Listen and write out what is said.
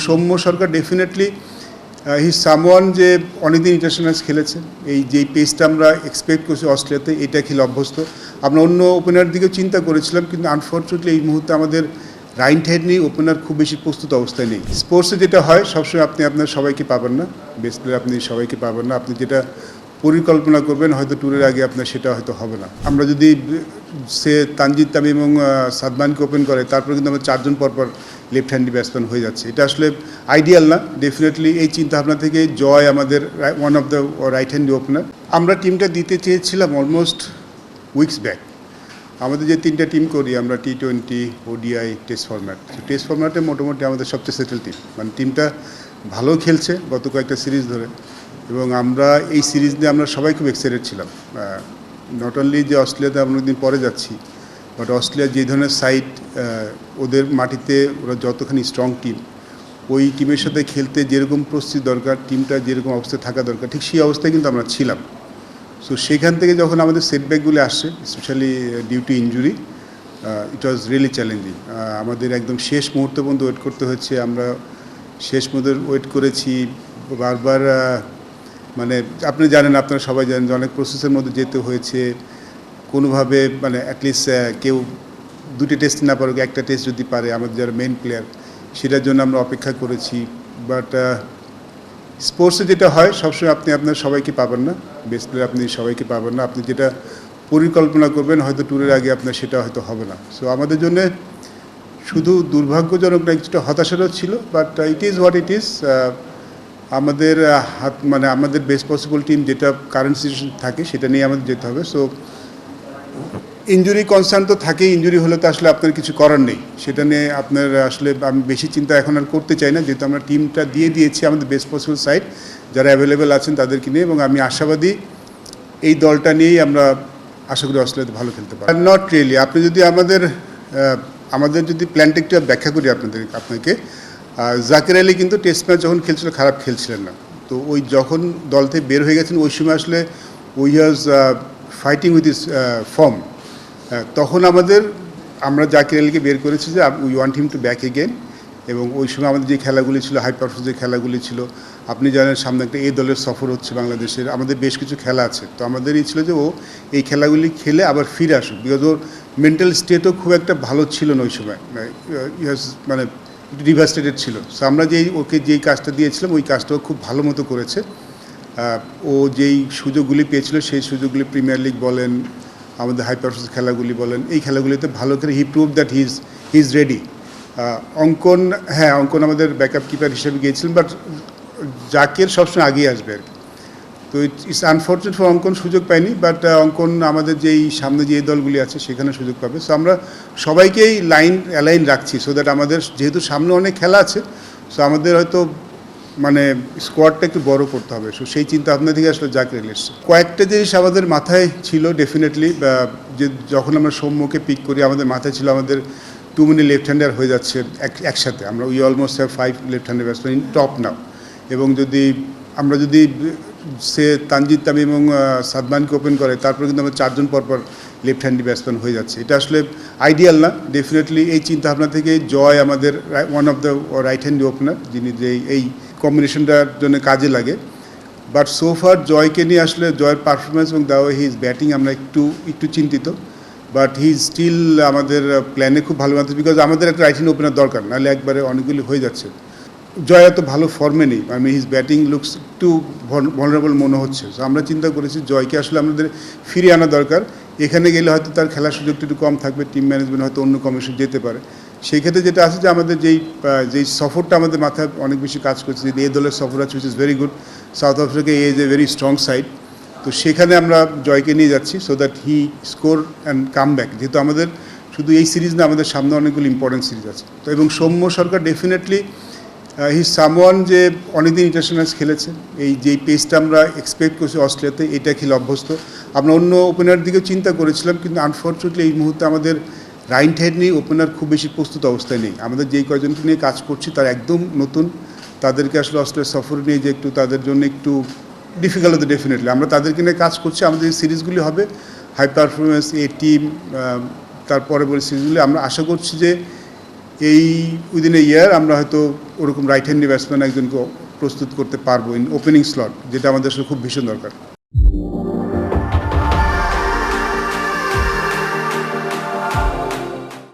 সৌম্য সরকার definitely হি someone যে অনেকদিন international match খেলেছে, এই যেই পেসটা আমরা এক্সপেক্ট করছি অস্ট্রেলিয়াতে, এটা খেলে অভ্যস্ত। আমরা অন্য ওপেনার দিকেও চিন্তা করেছিলাম, কিন্তু আনফর্চুনেটলি এই মুহূর্তে আমাদের রাইট হ্যান্ড নিয়ে ওপেনার খুব বেশি প্রস্তুত অবস্থায় নেই। স্পোর্টসে যেটা হয় সবসময় আপনি আপনার সবাইকে পাবেন না, বেস্ট প্লেয়ার আপনি সবাইকে পাবেন না। আপনি যেটা পরিকল্পনা করবেন হয়তো ট্যুরের আগে আপনার সেটা হয়তো হবে না। আমরা যদি তানজিদ তামিম এবং সাদমানকে ওপেন করে, তারপরে কিন্তু আমরা 4 জন পরপর লেফট হ্যান্ডি ব্যাটসম্যান হয়ে যাচ্ছে। এটা আসলে আইডিয়াল না। ডেফিনেটলি এই চিন্তাভাবনা থেকে জয় আমাদের one of the right handy opener. আমরা টিমটা দিতে চেয়েছিলাম অলমোস্ট উইকস ব্যাক। আমাদের যে 3টা টিম করি আমরা, T20, ODI, test format. Test ফরম্যাটে মোটামুটি আমাদের সবচেয়ে সেটেল টিম, মানে টিমটা ভালো খেলছে গত কয়েকটা সিরিজ ধরে, এবং আমরা এই সিরিজ নিয়ে আমরা সবাই খুব এক্সাইটেড ছিলাম। নট অনলি যে অস্ট্রেলিয়াতে আমরা অনেকদিন পরে যাচ্ছি, বাট অস্ট্রেলিয়ার যে ধরনের সাইড, ওদের মাটিতে ওরা যতখানি স্ট্রং টিম, ওই টিমের সাথে খেলতে যেরকম প্রস্তুতি দরকার, টিমটা যেরকম অবস্থায় থাকা দরকার, ঠিক সেই অবস্থায় কিন্তু আমরা ছিলাম। সো সেখান থেকে যখন আমাদের সেটব্যাকগুলি আসছে, specially due to injury, it was really challenging. আমাদের একদম শেষ মুহূর্ত পর্যন্ত ওয়েট করতে হচ্ছে। আমরা শেষ মুহূর্তে ওয়েট করেছি বারবার। মানে আপনি জানেন, আপনারা সবাই জানেন যে অনেক প্রসেসের মধ্যে যেতে হয়েছে কোনোভাবে, মানে অ্যাটলিস্ট কেউ 2টি টেস্ট না পারুক, একটা টেস্ট যদি পারে, আমাদের যারা মেন প্লেয়ার, সেটার জন্য আমরা অপেক্ষা করেছি। বাট স্পোর্টসে যেটা হয় সবসময় আপনি আপনার সবাইকে পাবেন না, বেস্ট প্লেয়ার আপনি সবাইকে পাবেন না। আপনি যেটা পরিকল্পনা করবেন হয়তো ট্যুরের আগে আপনার সেটা হয়তো হবে না। সো আমাদের জন্য শুধু দুর্ভাগ্যজনক না, কিছুটা হতাশারও ছিল, but it is what it is. আমাদের মানে আমাদের বেস্ট পসিবল টিম যেটা কারেন্ট সিচুয়েশন থাকে সেটা নিয়ে আমাদের যেতে হবে। সো ইনজুরি কনসার্ন তো থাকেই, ইনজুরি হলে তো আসলে আপনার কিছু করার নেই, সেটা নিয়ে আপনার আসলে আমি বেশি চিন্তা এখন আর করতে চাই না, যেহেতু আমরা টিমটা দিয়ে দিয়েছি আমাদের বেস্ট পসিবল সাইড যারা অ্যাভেলেবেল আছেন তাদেরকে নিয়ে, এবং আমি আশাবাদী এই দলটা নিয়েই আমরা আশা করি অস্ট্রেলিয়াতে ভালো খেলতে পারি। Not really. আপনি যদি আমাদের যদি প্ল্যানটা একটু ব্যাখ্যা করি আপনাকে, জাকির আলী কিন্তু টেস্ট ম্যাচ যখন খেলছিল খারাপ খেলছিলেন না। তো ওই যখন দল থেকে বের হয়ে গেছেন ওই সময় আসলে we was fighting with is form. তখন আমরা জাকির আলীকে বের করেছি যে we want him to back again, এবং ওই সময় আমাদের যে খেলাগুলি ছিল, হাই পারফরমেন্স যে খেলাগুলি ছিল, আপনি জানেন সামনে একটা এই দলের সফর হচ্ছে বাংলাদেশের, আমাদের বেশ কিছু খেলা আছে। তো আমাদের এই ছিল যে ও এই খেলাগুলি খেলে আবার ফিরে আসুক, বিকজ ওর মেন্টাল স্টেটও খুব একটা ভালো ছিল না ওই সময়, মানে ডিভাস্টেটেড ছিল। সো আমরা ওকে যেই কাজটা দিয়েছিলাম ওই কাজটাও খুব ভালো মতো করেছে। ও যেই সুযোগগুলি পেয়েছিল সেই সুযোগগুলি, প্রিমিয়ার লিগ বলেন, আমাদের হাই পারফরমেন্স খেলাগুলি বলেন, এই খেলাগুলিতে ভালো করে he prove that he is ready. Ankan আমাদের ব্যাকআপ কিপার হিসেবে গিয়েছিলেন, বাট জাকের সবসময় আগিয়ে আসবে আর কি। তো ইটস আনফর্চুনেট ফর অঙ্কন সুযোগ পায়নি, বাট অঙ্কন আমাদের যেই সামনে যে দলগুলি আছে সেখানে সুযোগ পাবে। সো আমরা সবাইকেই অ্যালাইন রাখছি, সো দ্যাট আমাদের যেহেতু সামনে অনেক খেলা আছে, সো আমাদের হয়তো মানে স্কোয়াডটা একটু বড় করতে হবে। সো সেই চিন্তা ভাবনা থেকে আসলে জাকির আলী এসছে। কয়েকটা জিনিস আমাদের মাথায় ছিল ডেফিনেটলি, যে যখন আমরা সৌম্যকে পিক করি আমাদের মাথায় ছিল আমাদের টু মেনি লেফট হ্যান্ডার হয়ে যাচ্ছে একসাথে। আমরা we almost have 5 left hander batsman in top now, এবং আমরা যদি তানজিদ তামিম এবং সাদমানকে ওপেন করে, তারপরে কিন্তু আমরা 4 জন পরপর লেফট হ্যান্ডি ব্যাটসম্যান হয়ে যাচ্ছে। এটা আসলে আইডিয়াল না। ডেফিনেটলি এই চিন্তাভাবনা থেকে জয় আমাদের one of the right handy opener, যিনি যে এই কম্বিনেশনটার জন্য কাজে লাগে। বাট সো ফার জয়কে নিয়ে আসলে জয়ের পারফরমেন্স এবং the way he is batting আমরা একটু চিন্তিত, বাট হি ইজ স্টিল আমাদের প্ল্যানে খুব ভালো মাত্র, বিকজ আমাদের একটা রাইট হ্যান্ড ওপেনার দরকার, নাহলে একবারে অনেকগুলি হয়ে যাচ্ছে। জয় এত ভালো ফর্মে নেই, আমি হিজ ব্যাটিং লুকস একটু ভলনারেবল মনে হচ্ছে। সো আমরা চিন্তা করেছি জয়কে আসলে আমাদের ফিরিয়ে আনা দরকার। এখানে গেলে হয়তো তার খেলার সুযোগটা একটু কম থাকবে, টিম ম্যানেজমেন্ট হয়তো অন্য কমিশন যেতে পারে। সেই ক্ষেত্রে যেটা আছে যে আমাদের যেই সফরটা আমাদের মাথায় অনেক বেশি কাজ করছে, যদি এই দলের সফর আছে which is very good. South Africa is a very strong side, তো সেখানে আমরা জয়কে নিয়ে যাচ্ছি so that he score and come back. যেহেতু আমাদের শুধু এই সিরিজ না, আমাদের সামনে অনেকগুলো ইম্পর্টেন্ট সিরিজ আছে। তো এবং সৌম্য সরকার ডেফিনেটলি হি সামওয়ান যে অনেকদিন ইন্টারন্যাশনাল ম্যাচ খেলেছে, এই যেই পেসটা আমরা এক্সপেক্ট করছি অস্ট্রেলিয়াতে, এটা খেলে অভ্যস্ত। আমরা অন্য ওপেনার দিকেও চিন্তা করেছিলাম, কিন্তু আনফর্চুনেটলি এই মুহূর্তে আমাদের রাইট হ্যান্ড নিয়ে ওপেনার খুব বেশি প্রস্তুত অবস্থায় নেই। আমাদের যেই কয়জনকে নিয়ে কাজ করছি তার একদম নতুন, তাদেরকে আসলে অস্ট্রেলিয়া সফর নিয়ে যে একটু তাদের জন্য একটু ডিফিকাল্ট হতো। ডেফিনেটলি আমরা তাদেরকে নিয়ে কাজ করছি। আমাদের এই সিরিজগুলি হবে হাই পারফরমেন্স এ টিম, তারপরে বলে সিরিজগুলি আমরা আশা করছি যে এই উইদিন এ ইয়ার আমরা হয়তো ওরকম রাইট হ্যান্ডি ব্যাটসম্যান একজনকে প্রস্তুত করতে পারবো ইন ওপেনিং স্লট, যেটা আমাদের আসলে খুব ভীষণ দরকার।